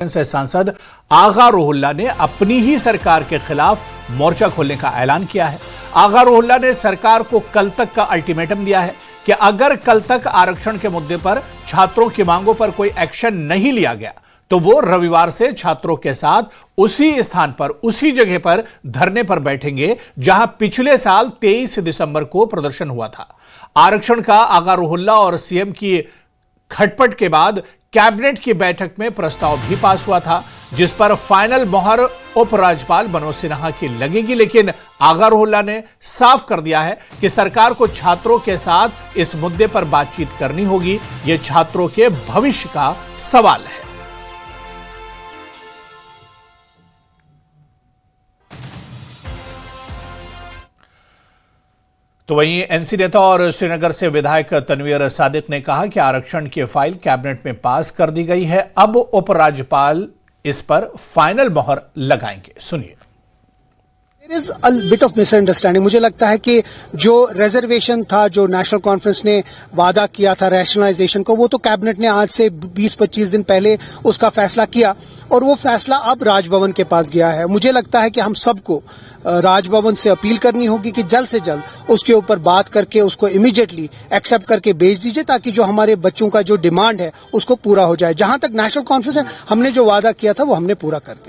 से सांसद आगा रुहुल्लाह ने अपनी ही सरकार के खिलाफ मोर्चा खोलने का ऐलान किया है। आगा रुहुल्लाह ने सरकार को कल तक का अल्टीमेटम दिया है कि अगर कल तक आरक्षण के मुद्दे पर छात्रों की मांगों पर कोई एक्शन नहीं लिया गया तो वो रविवार से छात्रों के साथ उसी स्थान पर, उसी जगह पर धरने पर बैठेंगे जहां पिछले साल 23 दिसंबर को प्रदर्शन हुआ था। आरक्षण का आगा रुहुल्लाह और सीएम की खटपट के बाद कैबिनेट की बैठक में प्रस्ताव भी पास हुआ था, जिस पर फाइनल मोहर उपराज्यपाल मनोज सिन्हा की लगेगी। लेकिन आगा रुहुल्लाह ने साफ कर दिया है कि सरकार को छात्रों के साथ इस मुद्दे पर बातचीत करनी होगी। यह छात्रों के भविष्य का सवाल है। तो वहीं एनसी नेता और श्रीनगर से विधायक तनवीर सादिक ने कहा कि आरक्षण की फाइल कैबिनेट में पास कर दी गई है, अब उपराज्यपाल इस पर फाइनल मोहर लगाएंगे। सुनिए। There is a bit of misunderstanding। मुझे लगता है कि जो रिजर्वेशन था, जो नेशनल कॉन्फ्रेंस ने वादा किया था रैशनलाइजेशन को, वो तो कैबिनेट ने आज से 20-25 दिन पहले उसका फैसला किया और वो फैसला अब राजभवन के पास गया है। मुझे लगता है कि हम सबको राजभवन से अपील करनी होगी कि जल्द से जल्द उसके ऊपर बात करके उसको इमीडिएटली एक्सेप्ट करके भेज दीजिए, ताकि जो हमारे बच्चों का जो डिमांड है उसको पूरा हो जाए। जहां तक नेशनल कॉन्फ्रेंस है, हमने जो वादा किया था वो हमने पूरा कर दिया।